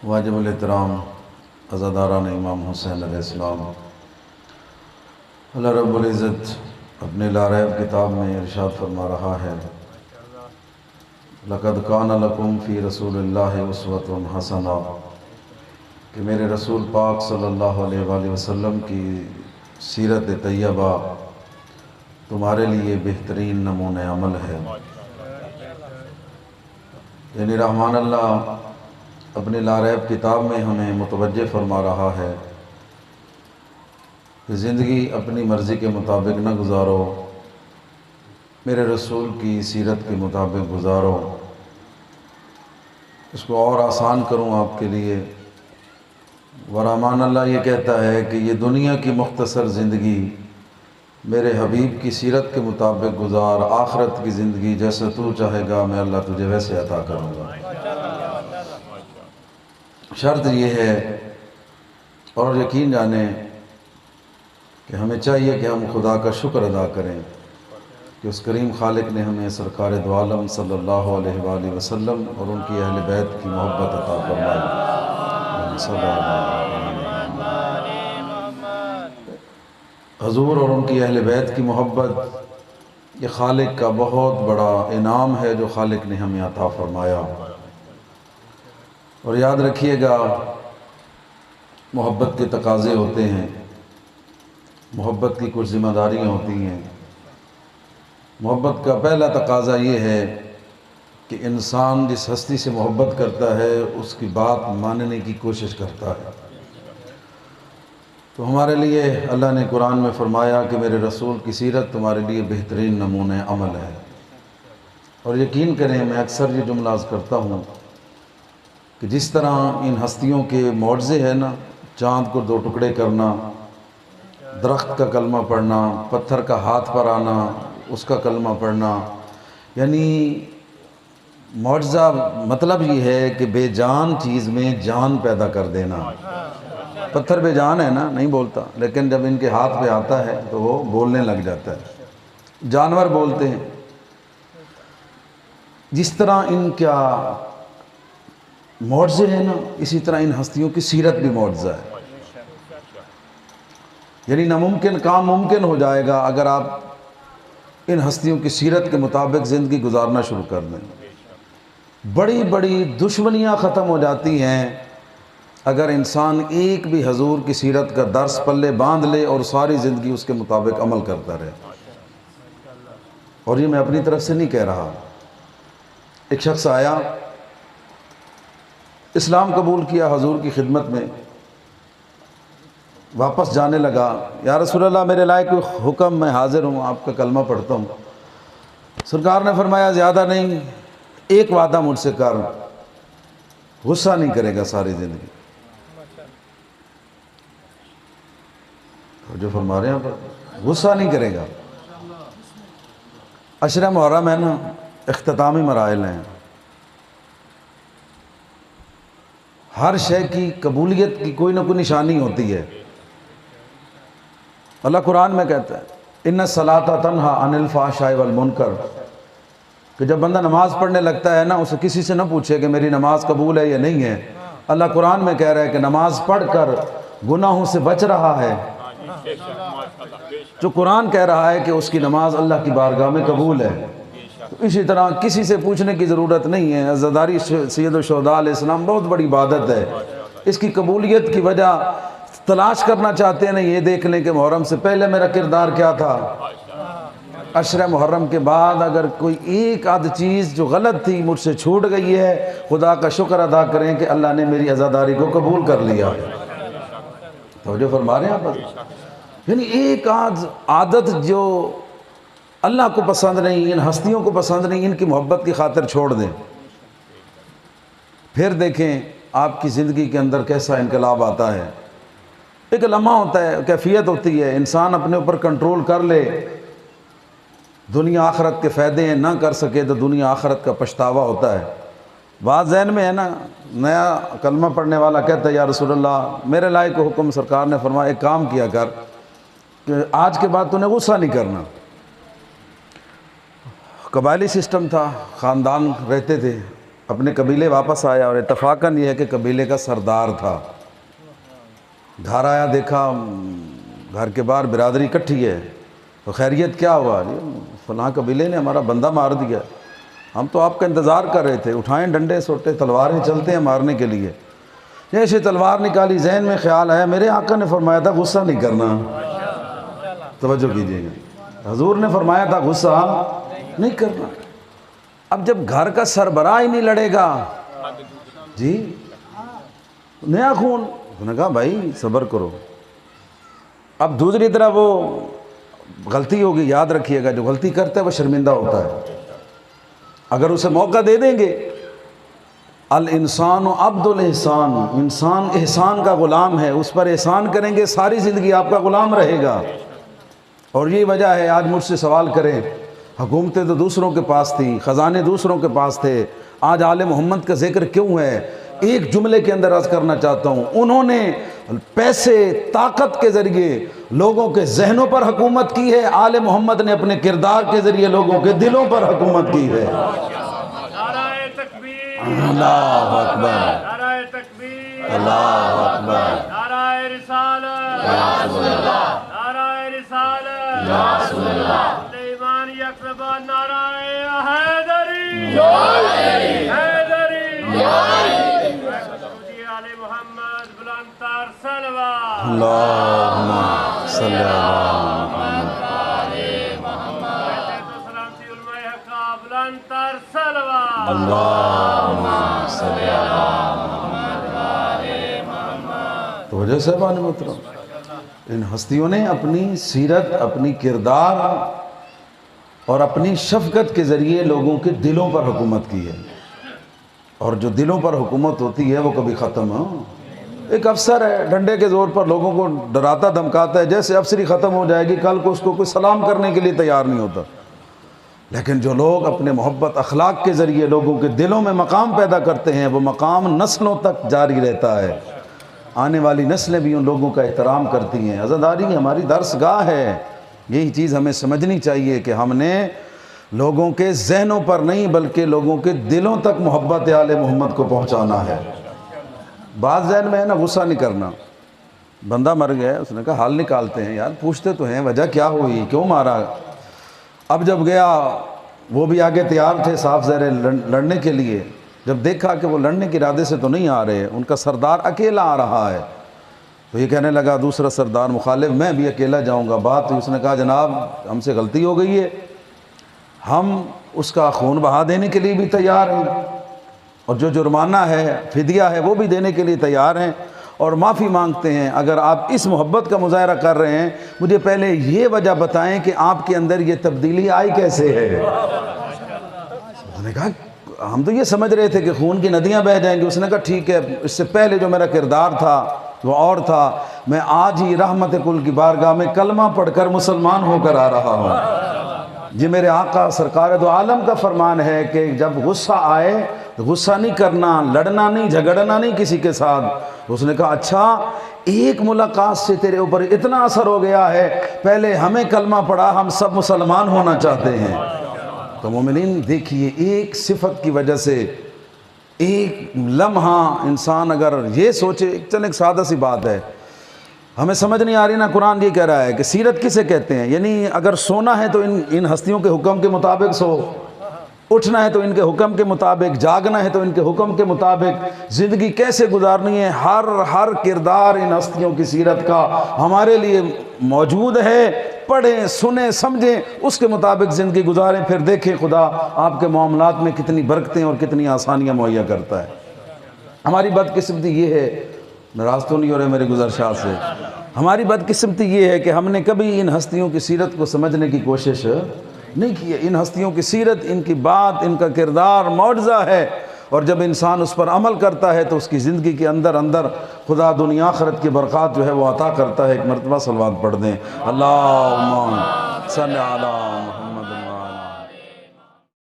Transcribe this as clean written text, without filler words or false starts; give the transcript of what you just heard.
واجب الاحترام عزاداران امام حسین علیہ السلام، اللہ رب العزت اپنے لاریب کتاب میں ارشاد فرما رہا ہے، لَقَدْ كَانَ لَكُمْ فِي رَسُولِ اللَّهِ أُسْوَةٌ حَسَنَةٌ کہ میرے رسول پاک صلی اللہ علیہ وآلہ وسلم کی سیرت طیبہ تمہارے لیے بہترین نمونہ عمل ہے۔ یعنی رحمان اللہ اپنے لاریب کتاب میں ہمیں متوجہ فرما رہا ہے کہ زندگی اپنی مرضی کے مطابق نہ گزارو، میرے رسول کی سیرت کے مطابق گزارو۔ اس کو اور آسان کروں آپ کے لیے، ورحمان اللہ یہ کہتا ہے کہ یہ دنیا کی مختصر زندگی میرے حبیب کی سیرت کے مطابق گزار، آخرت کی زندگی جیسے تو چاہے گا میں اللہ تجھے ویسے عطا کروں گا۔ شرط یہ ہے، اور یقین جانیں کہ ہمیں چاہیے کہ ہم خدا کا شکر ادا کریں کہ اس کریم خالق نے ہمیں سرکار دو عالم صلی اللہ علیہ وآلہ وسلم اور ان کی اہل بیت کی محبت عطا فرمائی۔ صلی اللہ حضور اور ان کی اہل بیت کی محبت یہ خالق کا بہت بڑا انعام ہے جو خالق نے ہمیں عطا فرمایا۔ اور یاد رکھیے گا، محبت کے تقاضے ہوتے ہیں، محبت کی کچھ ذمہ داریاں ہوتی ہیں۔ محبت کا پہلا تقاضا یہ ہے کہ انسان جس ہستی سے محبت کرتا ہے اس کی بات ماننے کی کوشش کرتا ہے۔ تو ہمارے لیے اللہ نے قرآن میں فرمایا کہ میرے رسول کی سیرت تمہارے لیے بہترین نمونہ عمل ہے۔ اور یقین کریں، میں اکثر یہ جملہ عرض کرتا ہوں کہ جس طرح ان ہستیوں کے معجزے ہیں نا، چاند کو 2 ٹکڑے کرنا، درخت کا کلمہ پڑھنا، پتھر کا ہاتھ پر آنا اس کا کلمہ پڑھنا، یعنی معجزہ مطلب یہ ہے کہ بے جان چیز میں جان پیدا کر دینا۔ پتھر بے جان ہے نا، نہیں بولتا، لیکن جب ان کے ہاتھ پہ آتا ہے تو وہ بولنے لگ جاتا ہے۔ جانور بولتے ہیں۔ جس طرح ان کا معجزے ہیں نا، اسی طرح ان ہستیوں کی سیرت بھی معجزہ ہے۔ یعنی ناممکن کام ممکن ہو جائے گا اگر آپ ان ہستیوں کی سیرت کے مطابق زندگی گزارنا شروع کر دیں۔ بڑی بڑی دشمنیاں ختم ہو جاتی ہیں اگر انسان ایک بھی حضور کی سیرت کا درس پلے باندھ لے اور ساری زندگی اس کے مطابق عمل کرتا رہے۔ اور یہ میں اپنی طرف سے نہیں کہہ رہا۔ ایک شخص آیا، اسلام قبول کیا حضور کی خدمت میں، واپس جانے لگا، یا رسول اللہ میرے لائق کوئی حکم، میں حاضر ہوں، آپ کا کلمہ پڑھتا ہوں۔ سرکار نے فرمایا زیادہ نہیں، ایک وعدہ مجھ سے کر، غصہ نہیں کرے گا ساری زندگی۔ جو فرما رہے ہیں آپ، غصہ نہیں کرے گا۔ عشرہ محرم ہے نا، اختتامی مراحل ہیں۔ ہر شے کی قبولیت کی کوئی نہ کوئی نشانی ہوتی ہے۔ اللہ قرآن میں کہتا ہے اِنَّ الصَّلَاةَ تَنْهَىٰ عَنِ الْفَحْشَاءِ وَالْمُنکَرِ کہ جب بندہ نماز پڑھنے لگتا ہے نا، اسے کسی سے نہ پوچھے کہ میری نماز قبول ہے یا نہیں ہے۔ اللہ قرآن میں کہہ رہا ہے کہ نماز پڑھ کر گناہوں سے بچ رہا ہے۔ جو قرآن کہہ رہا ہے کہ اس کی نماز اللہ کی بارگاہ میں قبول ہے، تو اسی طرح کسی سے پوچھنے کی ضرورت نہیں ہے۔ عزاداری سید الشہداء علیہ السلام بہت بڑی عبادت ہے۔ اس کی قبولیت کی وجہ تلاش کرنا چاہتے ہیں نا، یہ دیکھ لیں کہ محرم سے پہلے میرا کردار کیا تھا، عشرہ محرم کے بعد اگر کوئی ایک آدھ چیز جو غلط تھی مجھ سے چھوٹ گئی ہے، خدا کا شکر ادا کریں کہ اللہ نے میری عزاداری کو قبول کر لیا۔ توجہ فرما رہے ہیں آپ؟ یعنی ایک آدھ عادت جو اللہ کو پسند نہیں، ان ہستیوں کو پسند نہیں، ان کی محبت کی خاطر چھوڑ دیں، پھر دیکھیں آپ کی زندگی کے اندر کیسا انقلاب آتا ہے۔ ایک لمحہ ہوتا ہے، کیفیت ہوتی ہے، انسان اپنے اوپر کنٹرول کر لے، دنیا آخرت کے فائدے ہیں، نہ کر سکے تو دنیا آخرت کا پچھتاوا ہوتا ہے۔ بات ذہن میں ہے نا، نیا کلمہ پڑھنے والا کہتا ہے یا رسول اللہ میرے لائق کو حکم، سرکار نے فرمایا ایک کام کیا کر کہ آج کے بعد تو نے غصہ نہیں کرنا۔ قبائلی سسٹم تھا، خاندان رہتے تھے، اپنے قبیلے واپس آیا اور اتفاقاً یہ ہے کہ قبیلے کا سردار تھا. گھر آیا، دیکھا گھر کے باہر برادری اکٹھی ہے. تو خیریت کیا ہوا؟ فلاں قبیلے نے ہمارا بندہ مار دیا، ہم تو آپ کا انتظار کر رہے تھے، اٹھائیں ڈنڈے سوٹے تلواریں، چلتے ہیں مارنے کے لیے. جیسے تلوار نکالی ذہن میں خیال آیا، میرے آقا نے فرمایا تھا غصہ نہیں کرنا. توجہ کیجیے گا، حضور نے فرمایا تھا غصہ نہیں کرنا. اب جب گھر کا سربراہ ہی نہیں لڑے گا جی، نیا خون. انہوں نے کہا بھائی صبر کرو. اب دوسری طرح وہ غلطی ہوگی، یاد رکھیے گا جو غلطی کرتا ہے وہ شرمندہ ہوتا ہے. اگر اسے موقع دے دیں گے، الانسان عبد الاحسان، انسان احسان کا غلام ہے، اس پر احسان کریں گے ساری زندگی آپ کا غلام رہے گا. اور یہی وجہ ہے آج مجھ سے سوال کریں، حکومتیں تو دوسروں کے پاس تھیں، خزانے دوسروں کے پاس تھے، آج آل محمد کا ذکر کیوں ہے؟ ایک جملے کے اندر عرض کرنا چاہتا ہوں، انہوں نے پیسے طاقت کے ذریعے لوگوں کے ذہنوں پر حکومت کی ہے، آل محمد نے اپنے کردار کے ذریعے لوگوں کے دلوں پر حکومت کی ہے. اللہ اکبر، نعرہ تکبیر، اللہ اکبر، نعرہ رسالت، نعرہ رسالت، ایمان یکربا، نعرہ حیدری، حیدری، سعودی آل محمد، بلند تر صلوات. اللہم صلی اللہ سلامتی علماء حقہ، بلند تر صلوات. اللہم صلی اللہ. تو وجہ صاحبان محترم، ان ہستیوں نے اپنی سیرت، اپنی کردار اور اپنی شفقت کے ذریعے لوگوں کے دلوں پر حکومت کی ہے. اور جو دلوں پر حکومت ہوتی ہے وہ کبھی ختم ایک افسر ہے ڈنڈے کے زور پر لوگوں کو ڈراتا دھمکاتا ہے، جیسے افسری ختم ہو جائے گی کل کو اس کو کوئی سلام کرنے کے لیے تیار نہیں ہوتا. لیکن جو لوگ اپنے محبت اخلاق کے ذریعے لوگوں کے دلوں میں مقام پیدا کرتے ہیں، وہ مقام نسلوں تک جاری رہتا ہے. آنے والی نسلیں بھی ان لوگوں کا احترام کرتی ہیں. عزاداری ہماری درس گاہ ہے. یہی چیز ہمیں سمجھنی چاہیے کہ ہم نے لوگوں کے ذہنوں پر نہیں بلکہ لوگوں کے دلوں تک محبت آل محمد کو پہنچانا ہے. بات ذہن میں ہے نا، غصہ نہیں کرنا. بندہ مر گیا، اس نے کہا حال نکالتے ہیں، یار پوچھتے تو ہیں وجہ کیا ہوئی، کیوں مارا. اب جب گیا، وہ بھی آگے تیار تھے صاف ظاہر لڑنے کے لیے. جب دیکھا کہ وہ لڑنے کے ارادے سے تو نہیں آ رہے، ان کا سردار اکیلا آ رہا ہے، تو یہ کہنے لگا دوسرا سردار مخالف، میں بھی اکیلا جاؤں گا. بات اس نے کہا جناب ہم سے غلطی ہو گئی ہے، ہم اس کا خون بہا دینے کے لیے بھی تیار ہیں، اور جو جرمانہ ہے فدیہ ہے وہ بھی دینے کے لیے تیار ہیں، اور معافی مانگتے ہیں. اگر آپ اس محبت کا مظاہرہ کر رہے ہیں، مجھے پہلے یہ وجہ بتائیں کہ آپ کے اندر یہ تبدیلی آئی کیسے ہے. اس نے کہا ہم تو یہ سمجھ رہے تھے کہ خون کی ندیاں بہہ جائیں گی. اس نے کہا ٹھیک ہے، اس سے پہلے جو میرا کردار تھا وہ اور تھا، میں آج ہی رحمت کل کی بارگاہ میں کلمہ پڑھ کر مسلمان ہو کر آ رہا ہوں. یہ میرے آقا سرکار دو عالم کا فرمان ہے کہ جب غصہ آئے تو غصہ نہیں کرنا، لڑنا نہیں، جھگڑنا نہیں کسی کے ساتھ. اس نے کہا اچھا، ایک ملاقات سے تیرے اوپر اتنا اثر ہو گیا ہے، پہلے ہمیں کلمہ پڑھا، ہم سب مسلمان ہونا چاہتے ہیں. تو مومنین دیکھیے، ایک صفت کی وجہ سے ایک لمحہ انسان اگر یہ سوچے، چل ایک سادہ سی بات ہے، ہمیں سمجھ نہیں آ رہی نا، قرآن یہ کہہ رہا ہے کہ سیرت کسے کہتے ہیں، یعنی اگر سونا ہے تو ان ہستیوں کے حکم کے مطابق سو، اٹھنا ہے تو ان کے حکم کے مطابق، جاگنا ہے تو ان کے حکم کے مطابق، زندگی کیسے گزارنی ہے، ہر کردار ان ہستیوں کی سیرت کا ہمارے لیے موجود ہے. پڑھیں، سنیں، سمجھیں، اس کے مطابق زندگی گزاریں، پھر دیکھیں خدا آپ کے معاملات میں کتنی برکتیں اور کتنی آسانیاں مہیا کرتا ہے. ہماری بدقسمتی یہ ہے، ناراض تو نہیں ہو رہے میرے گزارشات سے، ہماری بدقسمتی یہ ہے کہ ہم نے کبھی ان ہستیوں کی سیرت کو سمجھنے کی کوشش نہیں کی ہے. ان ہستیوں کی سیرت، ان کی بات، ان کا کردار معجزہ ہے، اور جب انسان اس پر عمل کرتا ہے تو اس کی زندگی کے اندر خدا دنیا آخرت کی برکات جو ہے وہ عطا کرتا ہے. ایک مرتبہ صلوات پڑھ دیں، اللہم صلی علی محمد.